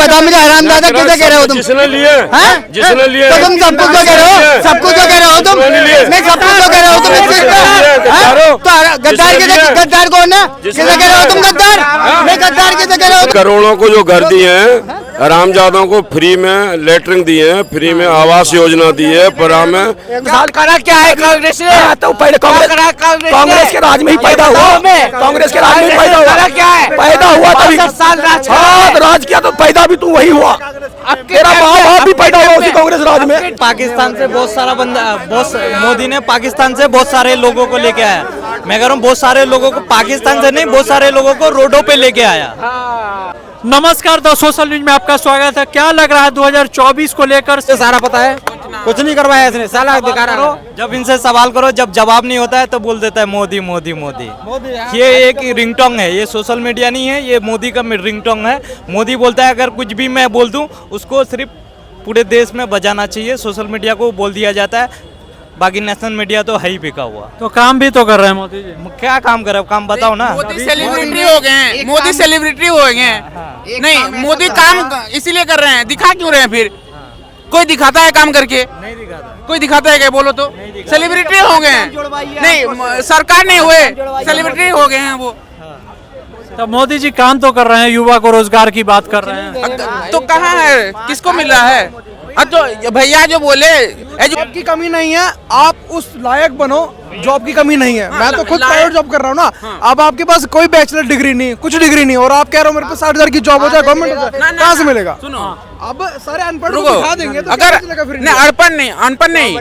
बताओ मुझे हरामजादा किसे कह रहे हो तुम? जिसने लिए जिसने लिए तो तुम सब कुछ तो कह रहे हो, सब कुछ तो कह रहे हो तुम, नहीं सब कुछ तो कह रहे हो तुम इस चीज पे। तो गद्दार किसे, गद्दार कौन है, किसे कह रहे हो तुम गद्दार? नहीं गद्दार किसे कह रहे हो? करोड़ों को जो घर दिए हैं, हरामजादों को फ्री में लेटरिंग दिए हैं, फ्री में आवास योजना दी है, पर हमें करा क्या है कांग्रेस ने? तो पहले कांग्रेस के राज में ही पैदा हुआ, कांग्रेस के राज में ही पैदा हुआ, क्या है पैदा हुआ तभी 10 साल राज किया, तो पैदा भी तू वही हुआ, तेरा माँ बाप भी पैदा हुआ उसी कांग्रेस राज में। पाकिस्तान से बहुत सारा बंदा, मोदी ने पाकिस्तान से बहुत सारे लोगों को लेके आया। मैं कह रहा हूँ बहुत सारे लोगों को पाकिस्तान से नहीं, बहुत सारे लोगों को रोडों पे लेके आया। नमस्कार दोस्तों, सोशल न्यूज में आपका स्वागत है। क्या लग रहा है 2024 को लेकर? सारा पता है, कुछ नहीं करवाया इसने, साला दिखा रहा है। जब इनसे सवाल करो, जब जवाब नहीं होता है तो बोल देता है मोदी मोदी मोदी। ये एक रिंगटोन है, ये सोशल मीडिया नहीं है, ये मोदी का रिंगटोन है। मोदी बोलता है अगर कुछ भी मैं बोल दूं, उसको सिर्फ पूरे देश में बजाना चाहिए, सोशल मीडिया को बोल दिया जाता है, बाकी नेशनल मीडिया तो है ही बिका हुआ। तो काम भी तो कर रहे हैं मोदी जी। क्या काम कर रहे हैं, काम बताओ ना। मोदी सेलिब्रिटी हो गए हैं, मोदी सेलिब्रिटी हो गए हैं। नहीं, मोदी काम इसीलिए कर रहे हैं, दिखा क्यों रहे हैं फिर? कोई दिखाता है काम करके? नहीं दिखाता। कोई दिखाता है क्या? बोलो तो। सेलिब्रिटी हो गए हैं, नहीं सरकार नहीं हुए, सेलिब्रिटी हो गए हैं वो। तो मोदी जी काम तो कर रहे हैं, युवा को रोजगार की बात कर रहे हैं, तो कहाँ है, किसको मिल रहा है? तो भैया जो बोले जॉब की कमी नहीं है, आप उस लायक बनो, जॉब की कमी नहीं है। मैं तो खुद प्राइवेट जॉब कर रहा हूँ ना। अब आपके पास कोई बैचलर डिग्री नहीं, कुछ डिग्री नहीं, और आप कह रहे हो मेरे पास 60,000 की जॉब हो जाए, गवर्नमेंट हो जाए, कहाँ से मिलेगा? सुनो, अब सारे अनपढ़ को दिखा देंगे तो अगर नहीं अनपढ़ नहीं,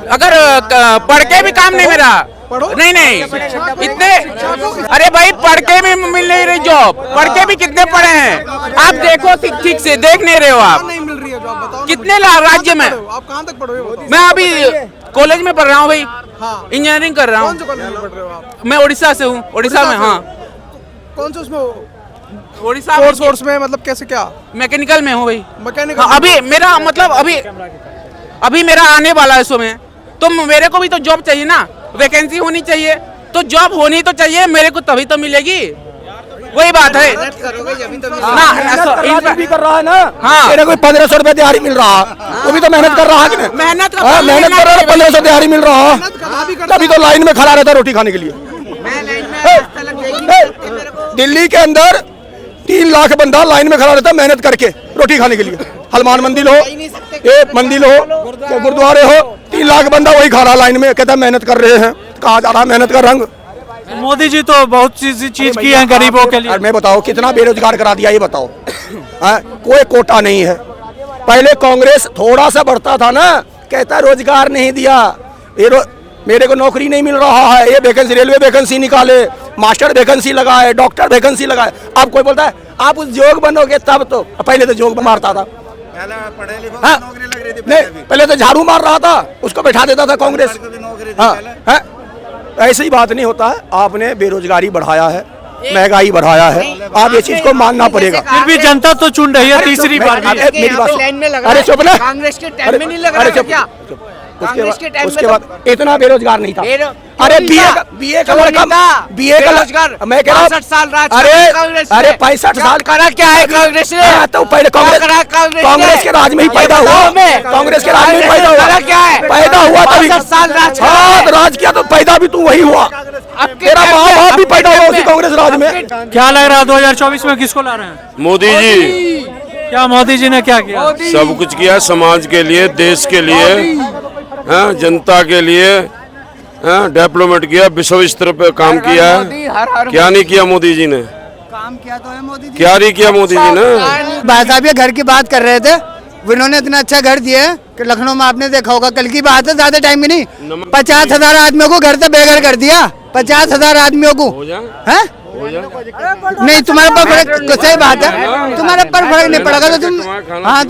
अगर पढ़ के भी काम नहीं मिला, नहीं इतने, अरे भाई पढ़ के भी मिल नहीं रही जॉब, पढ़ के भी कितने पढ़े हैं आप देखो, ठीक से देख नहीं रहे हो आप। नहीं मिल रही है जॉब, बताओ कितने राज्य में? आप कहाँ तक पढ़ोगे? मैं अभी कॉलेज में पढ़ रहा हूँ भाई, इंजीनियरिंग कर रहा हूँ। कौन से कॉलेज में पढ़ रहे हो आप? मैं उड़ीसा से हूँ, उड़ीसा में। हाँ, कौन से उसमें? उड़ीसा कोर्स में, मतलब कैसे, क्या मैकेनिकल में हूँ भाई, मैकेनिकल। अभी मेरा मतलब अभी मेरा आने वाला है इसमें, तो मेरे को भी तो जॉब चाहिए ना, वैकेंसी होनी चाहिए, तो जॉब होनी तो चाहिए मेरे को, तभी तो मिलेगी। वही बात है ना, भी कर रहा है ना। हाँ, मेरे को 1500 रुपए दिहाड़ी मिल रहा, वो भी तो मेहनत कर रहा है कि नहीं? मेहनत कर रहा है, 1500 दिहाड़ी मिल रहा, तभी तो लाइन में खड़ा रहता रोटी खाने के लिए। दिल्ली के अंदर 3 लाख बंदा लाइन में खड़ा रहता है मेहनत करके रोटी खाने के लिए। हनुमान मंदिर हो, एक मंदिर हो, गुरुद्वारे हो, 3 लाख बंदा वही खा रहा लाइन में, कहता है मेहनत कर रहे हैं। कहा जा रहा है मेहनत का रंग? मोदी जी तो बहुत चीज की है गरीबों के लिए। मैं बताओ कितना बेरोजगार करा दिया, ये बताओ। कोई कोटा नहीं है। पहले कांग्रेस थोड़ा सा बढ़ता था ना, कहता रोजगार नहीं दिया, मेरे को नौकरी नहीं मिल रहा है, ये वैकेंसी, रेलवे वैकेंसी निकाले, मास्टर वैकेंसी लगाए, डॉक्टर वैकेंसी लगाए। अब कोई बोलता है आप उद्योग बनोगे तब तो, पहले तो जोग मारता था, नहीं पहले तो झाड़ू मार रहा था, उसको बैठा देता था कांग्रेस। हाँ, ऐसी ही बात नहीं होता है। आपने बेरोजगारी बढ़ाया है, महंगाई बढ़ाया है, आप ये चीज को मानना पड़ेगा। फिर भी जनता तो चुन रही है तीसरी बार। मेरी बात, अरे चुप ना, कांग्रेस के टाइम में नहीं लग रहा क्या? उसके बाद इतना बेरोजगार नहीं था। अरे बीए का लड़का, बीए का रोजगार, मैं कह रहा हूँ 65 साल राज, अरे 65 साल करा क्या है कांग्रेस ने? तो पहले कांग्रेस के राज में ही पैदा हुआ, कांग्रेस के राज में ही पैदा हुआ, क्या है पैदा हुआ तभी 10 साल राज, राज किया, तो पैदा भी तू वही हुआ, तेरा माँ बाप भी पैदा हुआ उसी कांग्रेस राज में। क्या लग रहा है 2024 में किसको ला रहे हैं? मोदी जी। क्या मोदी जी ने क्या किया? सब कुछ किया, समाज के लिए, देश के लिए, जनता के लिए, डेवलपमेंट किया, विश्व स्तर पे काम किया है। क्या नहीं किया मोदी जी ने? काम किया तो है मोदी जी। क्या नहीं किया मोदी जी ने? भाई साहब ये घर की बात कर रहे थे, उन्होंने इतना अच्छा घर दिया है कि लखनऊ में आपने देखा होगा, कल की बात है, ज्यादा टाइम भी नहीं, 50,000 आदमियों को घर से बेघर कर दिया, 50,000 आदमियों को। है नहीं, तुम्हारे पर फर्क, सही बात है, तुम्हारे पर फर्क नहीं पड़ेगा तो तुम, हाँ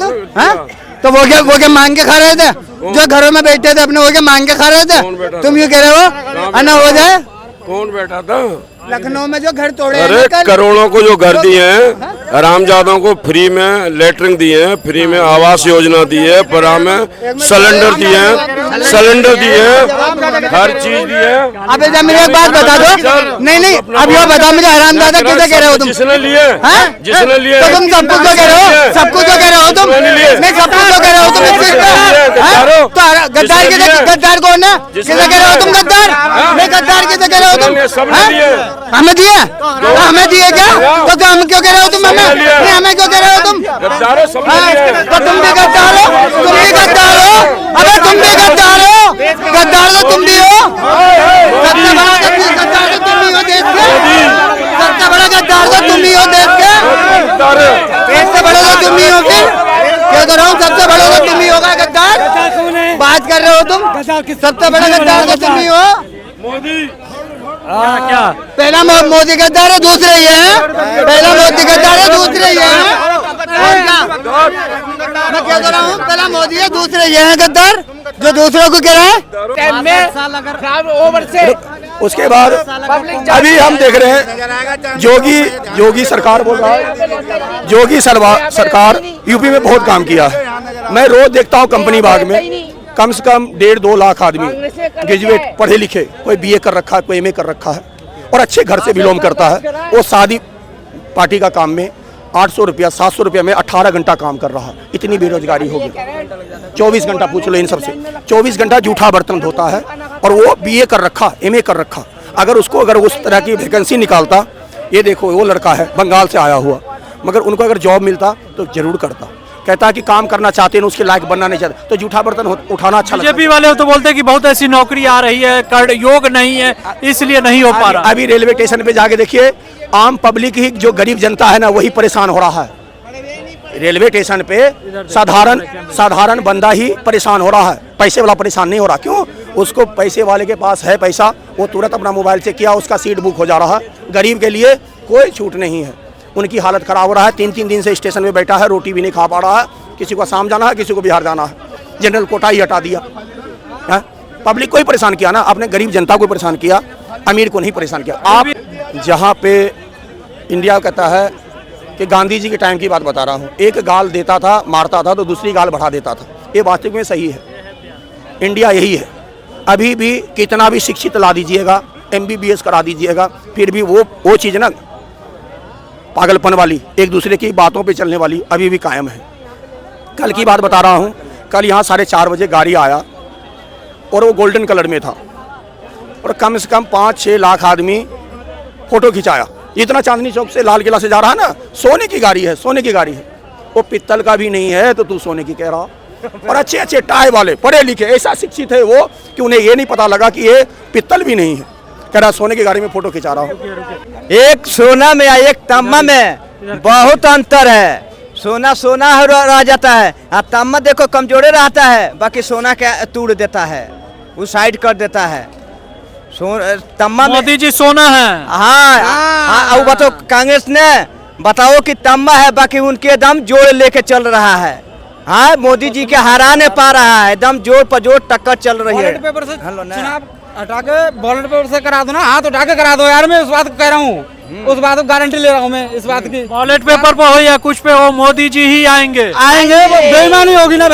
तो वो क्या मांग के खा रहे थे? जो घरों में बैठे थे अपने, वो क्या मांग के खा रहे थे? तुम यूँ कह रहे हो अन्ना हो जाए? कौन बैठा था लखनऊ में जो घर तोड़े? अरे करोड़ों को जो घर दिए हैं, हरामजादों को फ्री में लेटरिंग दिए हैं, फ्री में आवास योजना दी है, पर हमें सिलेंडर दिए हैं, सिलेंडर दिए हैं, हर चीज दी है। अब मुझे एक बात बता दो, नहीं अब ये बता मुझे हरामजादा किसे कह रहे हो तुम? जिसने लिए, जिसने लिए, तो तुम सब कुछ तो कह रहे हो, सब कुछ क्यों नहीं लिए? मैं सपोर्ट तो कर रहा हूँ तुम इससे। गद्दारों। तो गद्दार किसे, गद्दार कौन है? किसे कह रहे हो तुम गद्दार? मैं गद्दार किसे कह रहे हो तुम? सबने हाँ? लिए। हमें दिए? तो हमें दिए क्या? तो हम क्यों कह रहे हो तुम हमें? नहीं, हमें क्यों कह रहे हो तुम? गद्दारों सबने हाँ, लिए। तो तुम भी गद्दार हो, तुम भी गद्दार हो, अबे तुम भी गद्दार हो, गद्दार तो तुम भी हो, सबसे बड़ा गद्दार तो तुम ही हो देश के, सबसे बड़ा गद्दार तो तुम ही हो देश के, सबसे बड़ा तो तुम ही हो फिर, क्या कर रहा हूँ, सबसे बड़ा तो तुम ही होगा गद्दार, बात कर रहे हो तुम, सबसे बड़ा गद्दार तो तुम ही हो। क्या पहला मोदी गद्दार है, दूसरे ये है, पहला मोदी गद्दार है, दूसरे ये है, और क्या? मैं क्या कर रहा हूँ, पहला मोदी है, दूसरे ये है गद्दार जो दूसरों को कह रहा है। उसके बाद अभी हम देख रहे हैं योगी सरकार बोल रहा है, योगी सरकार यूपी में बहुत काम किया है। मैं रोज देखता हूँ कंपनी बाग में कम से कम 1.5-2 लाख आदमी ग्रेजुएट पढ़े लिखे, कोई बीए कर रखा है, कोई एमए कर रखा है और अच्छे घर से बिलोंग करता है। वो शादी पार्टी का काम में 800 रुपया 700 रुपया में 18 घंटा काम कर रहा है। इतनी बेरोजगारी हो गई। 24 घंटा पूछ लो इन सबसे, 24 घंटा जूठा बर्तन धोता है और वो बीए कर रखा, एमए कर रखा। अगर उस तरह की वैकेंसी निकालता, ये देखो वो लड़का है बंगाल से आया हुआ, मगर उनको अगर जॉब मिलता तो जरूर करता। कहता है कि काम करना चाहते हैं, उसके लायक बनना नहीं चाहते, तो जूठा बर्तन उठाना अच्छा लगता है। बीजेपी वाले तो बोलते हैं कि बहुत ऐसी नौकरी आ रही है, कर योग नहीं है, इसलिए नहीं हो पा रहा। अभी रेलवे स्टेशन पे जाके देखिए, आम पब्लिक ही, जो गरीब जनता है ना, वही परेशान हो रहा है। रेलवे स्टेशन पे साधारण बंदा ही परेशान हो रहा है, पैसे वाला परेशान नहीं हो रहा। क्यों? उसको पैसे वाले के पास है पैसा, वो तुरंत अपना मोबाइल से किया, उसका सीट बुक हो जा रहा है। गरीब के लिए कोई छूट नहीं है, उनकी हालत खराब हो रहा है। 3-3 दिन से स्टेशन में बैठा है, रोटी भी नहीं खा पा रहा है। किसी को आसाम जाना है, किसी को बिहार जाना है, जनरल कोटा ही हटा दिया है। पब्लिक को ही परेशान किया ना, आपने गरीब जनता को परेशान किया, अमीर को नहीं परेशान किया। आप जहाँ पे इंडिया कहता है कि गांधी जी के टाइम की बात बता रहा हूँ, एक गाल देता था, मारता था, तो दूसरी गाल बढ़ा देता था। ये वास्तविक में सही है, इंडिया यही है। अभी भी कितना भी शिक्षित ला दीजिएगा, MBBS करा दीजिएगा, फिर भी वो चीज़ ना, पागलपन वाली, एक दूसरे की बातों पे चलने वाली अभी भी कायम है। कल की बात बता रहा हूँ, कल यहाँ 4:30 बजे गाड़ी आया और वो गोल्डन कलर में था और कम से कम 5-6 लाख आदमी फोटो खिंचाया। इतना चांदनी चौक से लाल किला से जा रहा है ना, सोने की गाड़ी है, सोने की गाड़ी है। वो पित्तल का भी नहीं है तो तू सोने की कह रहा। और अच्छे अच्छे टाई वाले पढ़े लिखे, ऐसा शिक्षित है वो कि उन्हें ये नहीं पता लगा कि ये पित्तल भी नहीं है, कह रहा सोने की गाड़ी में फोटो खिंचा रहा हूँ। एक सोना में या एक तांबा में बहुत अंतर है। सोना सोना रह जाता है, अब तांबा देखो कमजोरे रहता है, बाकी सोना क्या तोड़ देता है, वो साइड कर देता है। तांबा में मोदी जी सोना है। हाँ, अब बताओ कांग्रेस ने बताओ कि तांबा है, बाकी उनके दम जोड़ लेके चल रहा है। हाँ, मोदी जी के हरा नहीं पा रहा है, एकदम जोड़ पर जोड़ टक्कर चल रही है। चुनाव हटा के बैलेट पेपर से करा दो ना, हाथ उठा के करा दो यार। मैं उस बात को कह रहा हूँ, उस बात को गारंटी ले रहा हूँ मैं इस बात की। बैलेट पेपर पर हो या कुछ पे हो, मोदी जी ही आएंगे। बेईमानी होगी ना,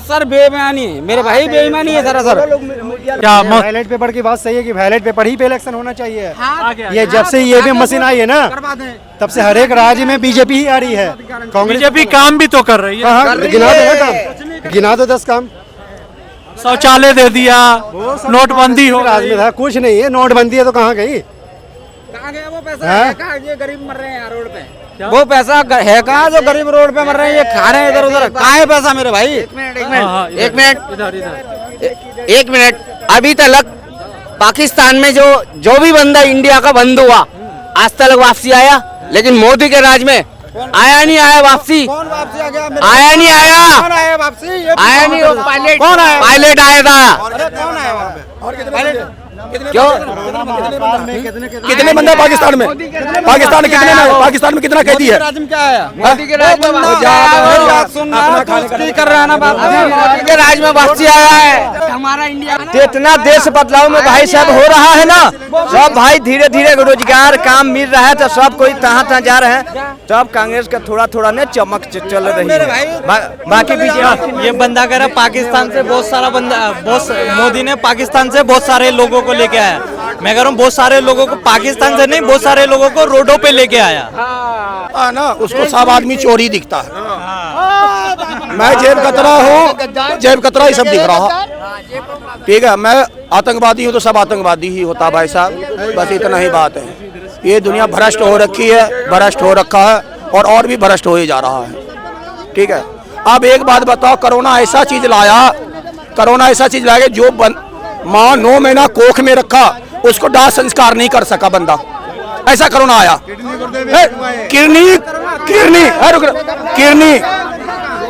सर बेईमानी है मेरे भाई, बेईमानी है सर। क्या बैलेट पेपर की बात सही है कि बैलेट पेपर ही पे इलेक्शन होना चाहिए। हाँ, ये जब से ईवीएम मशीन आई है ना, तब से हर एक राज्य में बीजेपी ही आ रही है। कांग्रेस बीजेपी काम भी तो कर रही है। हाँ, गिना दो ना काम, गिना दो 10 काम। शौचालय दे दिया, नोटबंदी हो राज में था, कुछ नहीं है। नोटबंदी है तो कहाँ गई? कहाँ गया वो पैसा? है कहाँ? ये गरीब मर रहे हैं यार रोड पे। वो पैसा है कहाँ जो गरीब रोड पे मर रहे हैं? ये खा रहे हैं इधर उधर। कहाँ है पैसा मेरे भाई? एक मिनट। अभी तक पाकिस्तान में जो भी बंदा इंडिया का बंद हुआ, आज तक वापसी आया, लेकिन मोदी के राज में आया नहीं, आया वापसी, कौन वापसी आ गया? आया नहीं, आया कौन आया वापसी? आया नहीं, वो पायलट, कौन आया? पायलट आया था। अरे कौन आया वहाँ पे? और कितने क्यों? कितने बंदे पाकिस्तान में? पाकिस्तान में कितने में? पाकिस्तान में कितना कैदी है? राज में क्या आया? मोदी के राज में बात सुन रहा कर रहा है ना, बात मोदी के राज में वापसी आया है। हमारा इंडिया इतना देश बदलाव में भाई साहब हो रहा है ना, सब भाई धीरे धीरे रोजगार काम मिल रहा है, तो सब कोई तहाँ जा रहे हैं। सब कांग्रेस का थोड़ा थोड़ा ने चमक चल रही है, बाकी बीजेपी। ये बंदा कह रहा पाकिस्तान से बहुत सारा बंदा, मोदी ने पाकिस्तान से बहुत सारे लोगों को लेके आया। मैं कह रहा हूँ बहुत सारे लोगों को पाकिस्तान से नहीं, बहुत सारे लोगों को रोडों पे लेके आया। ना उसको सब आदमी चोरी दिखता है। मैं जेब कतरा हूँ, जेब कतरा ही सब दिख रहा। ठीक है, मैं आतंकवादी हूँ तो सब आतंकवादी ही होता भाई साहब, बस इतना ही बात है। ये दुनिया भ्रष्ट हो रखी है, भ्रष्ट हो रखा है और भी भ्रष्ट हो ही जा रहा है। ठीक है, अब एक बात बताओ, कोरोना ऐसा चीज लाया, कोरोना ऐसा चीज लाया जो माँ 9 महीना कोख में रखा, उसको दाह संस्कार नहीं कर सका बंदा, ऐसा कोरोना आया। किडनी किडनी किडनी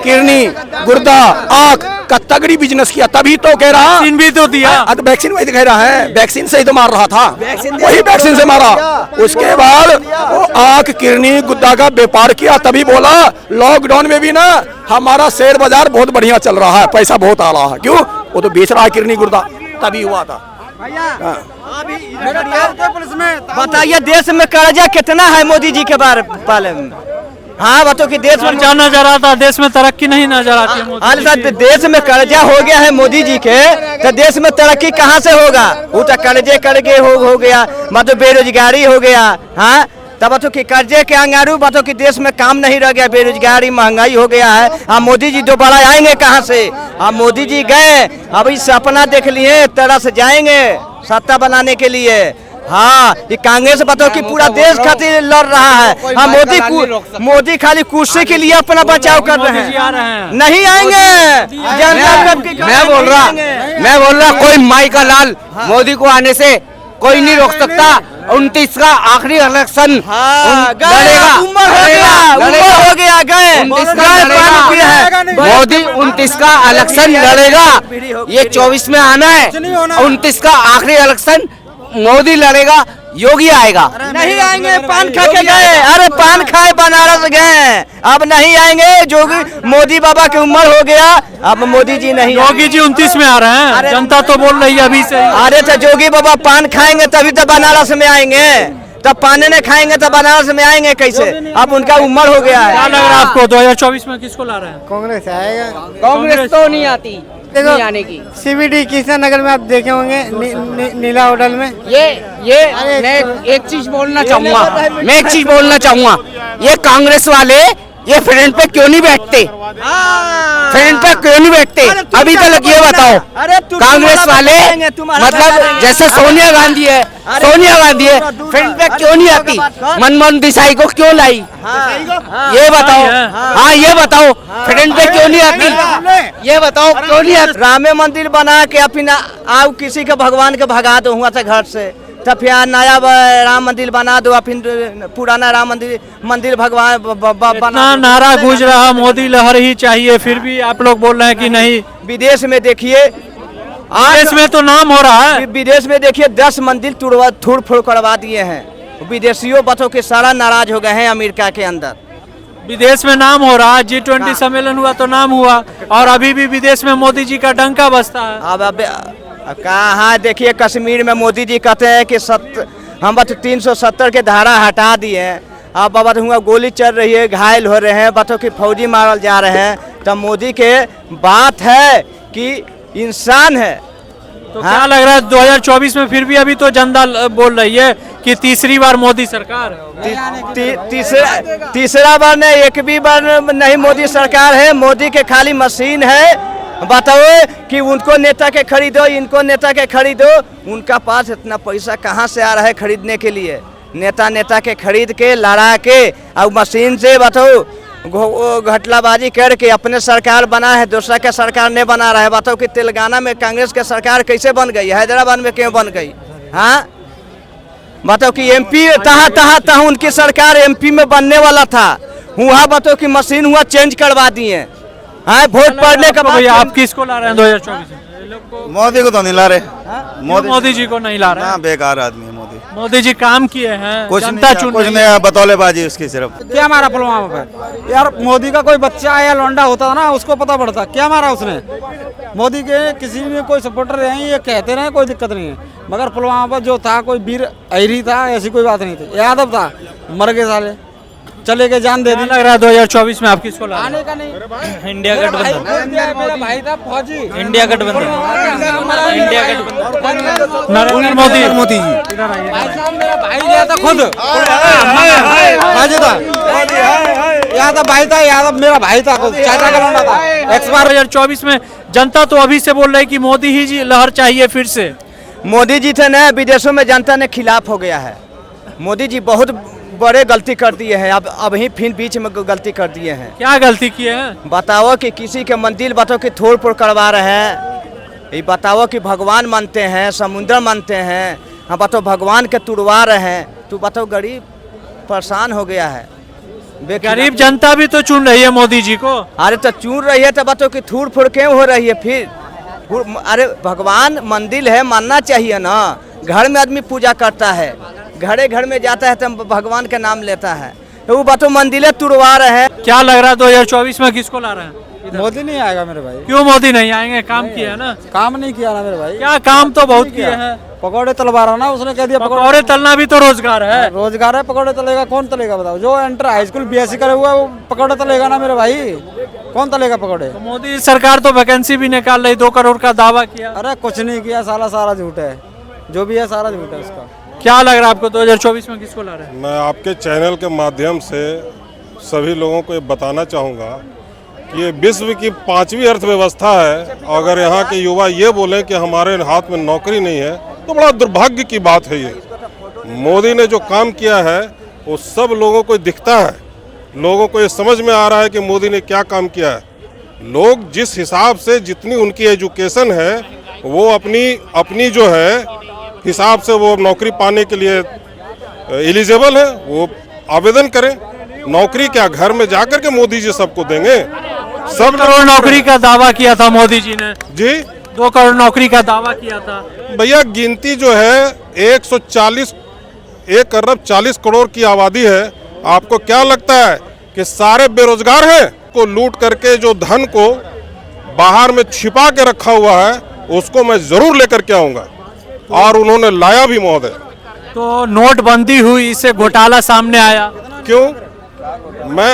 किडनी गुर्दा आँख का तगड़ी बिजनेस किया, तभी तो कह रहा वैक्सीन भी तो दिया। वैक्सीन वही कह रहा है, वैक्सीन से ही तो मार रहा था, वही वैक्सीन से मारा। उसके बाद वो आँख किडनी गुर्दा का व्यापार किया, तभी बोला लॉकडाउन में भी ना हमारा शेयर बाजार बहुत बढ़िया चल रहा है, पैसा बहुत आ रहा है। क्यों? वो तो बेच रहा है किडनी गुर्दा, तभी हुआ था। बताइए देश में कर्जा कितना है मोदी जी के बारे में? हाँ बताओ कि देश में नजर आता, देश में तरक्की नहीं नजर आती है। हाल साथ देश में कर्जा हो गया है मोदी जी के, तो देश में तरक्की कहाँ से होगा? वो तो कर्जे हो गया, मतलब बेरोजगारी हो गया। हाँ तब तो कि कर्जे के अंगारू बातों कि देश में काम नहीं रह गया, बेरोजगारी महंगाई हो गया है। अब मोदी जी दोबारा आएंगे कहाँ से? अब मोदी जी गए, अभी सपना देख लिए, तरह से जाएंगे सत्ता बनाने के लिए। हाँ ये कांग्रेस बताओ कि पूरा देश खातिर लड़ रहा है। हाँ मोदी खाली कुर्सी के लिए अपना बचाव कर रहे हैं, नहीं आएंगे। मैं बोल रहा कोई माई का लाल मोदी को आने से कोई नहीं रोक सकता। 29 का आखिरी इलेक्शन लड़ेगा, मोदी 29 का इलेक्शन लड़ेगा, ये 24 में आना है। 29 का आखिरी इलेक्शन मोदी लड़ेगा, योगी आएगा। नहीं आएंगे, पान खा के गए, अरे पान खाए बनारस गए, अब नहीं आएंगे। जोगी मोदी बाबा की उम्र हो गया, अब मोदी जी नहीं। योगी जी 29 में आ रहे हैं, जनता तो बोल रही है अभी से। अरे तो जोगी बाबा पान खाएंगे तभी तो बनारस में आएंगे, तब पान नहीं खाएंगे तो बनारस में आएंगे कैसे? अब उनका उम्र हो गया है। क्या लग रहा है आपको 2024 में किसको ला रहे हैं? कांग्रेस आएगा। कांग्रेस तो नहीं आती, नहीं आने की। CBD कृष्णा नगर में आप देखे होंगे, नीला होटल में। मैं एक चीज बोलना चाहूंगा, ये कांग्रेस वाले ये फ्रंट पे क्यों नहीं बैठते? फ्रंट पे क्यों नहीं बैठते? अभी तक ये बताओ, कांग्रेस वाले मतलब जैसे सोनिया गांधी है, फ्रंट पे क्यों नहीं आती? मनमोहन देसाई को क्यों लाई? ये बताओ। हाँ ये बताओ, फ्रंट पे क्यों नहीं आती? ये बताओ क्यों नहीं आती? राम मंदिर बना के अपना आओ किसी के भगवान के भगा दो हुआ था घर से, तब फिर नया राम मंदिर बना दो, फिर पुराना राम मंदिर भगवान बना। नारा गूंज रहा मोदी लहर ही चाहिए, फिर भी आप लोग बोल रहे हैं कि नहीं। विदेश में देखिए, विदेश में तो नाम हो रहा है। विदेश में देखिए 10 मंदिर तोड़ फोड़ करवा दिए हैं। विदेशियों बतों के सारा नाराज हो गए हैं अमेरिका के अंदर। विदेश में नाम हो रहा है, G20 सम्मेलन हुआ तो नाम हुआ, और अभी भी विदेश में मोदी जी का डंका बजता है। अब कहाँ देखिए, कश्मीर में मोदी जी कहते हैं कि हम 370 के धारा हटा दिए हैं। अब बाबा हुआ गोली चल रही है, घायल हो रहे हैं, बतों की फौजी मारल जा रहे हैं। तब मोदी के बात है कि इंसान है। तो क्या लग रहा है 2024 में फिर भी अभी तो जनता बोल रही है कि तीसरी बार मोदी सरकार तीसरा बार नहीं, एक भी बार नहीं मोदी सरकार है। मोदी के खाली मशीन है। बताओ कि उनको नेता के खरीदो, इनको नेता के खरीदो, उनका पास इतना पैसा कहाँ से आ रहा है खरीदने के लिए? नेता के खरीद के लड़ा के और मशीन से बताओ घटलाबाजी करके अपने सरकार बना है, दूसरा के सरकार नहीं बना रहा है। बताओ कि तेलंगाना में कांग्रेस के सरकार कैसे बन गई, हैदराबाद में क्यों बन गई? हाँ बताओ कि MP तहा उनकी सरकार MP में बनने वाला था, वहाँ बताओ कि मशीन हुआ चेंज करवा दिए। हाँ वोट पड़ने का बाद आप किसको ला रहे हैं 2024 में? मोदी को तो नहीं ला रहे। मोदी जी को नहीं ला रहे हैं, बेकार आदमी है मोदी। मोदी जी काम किए हैं, कुछ नहीं बतौलेबाजी उसकी सिर्फ। क्या मारा पुलवामा पे? यार मोदी का कोई बच्चा या लौंडा होता ना, उसको पता पड़ता क्या मारा उसने। मोदी के किसी भी कोई सपोर्टर रहे ये कहते रहे, कोई दिक्कत नहीं है, मगर पुलवामा पर जो था कोई वीर अहरी था, ऐसी कोई बात नहीं थी। यादव था, मर गए साले। चले गए जान दे दी। लग रहा है 2024 में आप किसको ला रहे हैं? इंडिया गठबंधन, मेरा भाई था फौजी। इंडिया गठबंधन, इंडिया गठबंधन, नरेंद्र मोदी। मोदी जी मेरा भाई गया था खुद, यहाँ था भाई था, यहाँ मेरा भाई था खुद, चाचा का लौंडा था। 2024 में जनता तो अभी से बोल रही है कि मोदी ही जी लहर चाहिए फिर से। मोदी जी थे ना, विदेशों में जनता ने खिलाफ हो गया है। मोदी जी बहुत बड़े गलती कर दिए हैं, अब ही फिर बीच में गलती कर दिए हैं। क्या गलती किए हैं? बताओ कि किसी के मंदिर बताओ कि तोड़ फोड़ करवा रहे हैं। ये बताओ कि भगवान मानते हैं, समुद्र मानते हैं, हाँ बताओ भगवान के तुड़वा रहे हैं। तू बताओ गरीब परेशान हो गया है। गरीब जनता भी तो चुन रही है मोदी जी को। अरे तो चुन रही है तो बताओ कि थूड़ फोड़ क्यों हो रही है फिर? अरे भगवान मंदिर है, मानना चाहिए ना। घर में आदमी पूजा करता है, घरे घर में जाता है तो भगवान के नाम लेता है, तो वो बताओ मंदिर तुड़वा रहे हैं। क्या लग रहा है 2024 में किसको ला रहे हैं? मोदी नहीं आएगा मेरे भाई। क्यों मोदी नहीं आएंगे? काम किया है ना। काम नहीं किया ना मेरे भाई। क्या काम तो बहुत किए हैं। पकौड़े तलवा रहा ना, उसने कह दिया पकौड़े तलना भी तो रोजगार है। रोजगार है, पकौड़े तलेगा कौन तलेगा बताओ? जो इंटर हाई स्कूल बीएससी करे हुआ है वो पकौड़े तलेगा ना मेरे भाई, कौन तलेगा पकौड़े? तो मोदी सरकार तो वैकेंसी भी निकाल रही, 2 करोड़ का दावा किया। अरे कुछ नहीं किया साला, सारा झूठ है, जो भी है सारा झूठ है उसका। क्या लग रहा है आपको 2024 में किसको ला रहे हैं? मैं आपके चैनल के माध्यम से सभी लोगों को ये बताना चाहूँगा कि ये विश्व की 5वीं अर्थव्यवस्था है। अगर यहाँ के युवा ये बोलें कि हमारे हाथ में नौकरी नहीं है तो बड़ा दुर्भाग्य की बात है। ये मोदी ने जो काम किया है वो सब लोगों को दिखता है, लोगों को ये समझ में आ रहा है कि मोदी ने क्या काम किया है। लोग जिस हिसाब से जितनी उनकी एजुकेशन है वो अपनी जो है हिसाब से वो नौकरी पाने के लिए एलिजिबल है, वो आवेदन करें। नौकरी क्या घर में जाकर के मोदी जी सबको देंगे। 2 करोड़ नौकरी का दावा किया था मोदी जी ने जी, 2 करोड़ नौकरी का दावा किया था। भैया गिनती जो है 1 अरब 40 करोड़ की आबादी है। आपको क्या लगता है कि सारे बेरोजगार हैं? को लूट करके जो धन को बाहर में छिपा के रखा हुआ है उसको मैं जरूर लेकर के आऊंगा, और उन्होंने लाया भी महोदय। तो नोटबंदी हुई, इससे घोटाला सामने आया। क्यों? मैं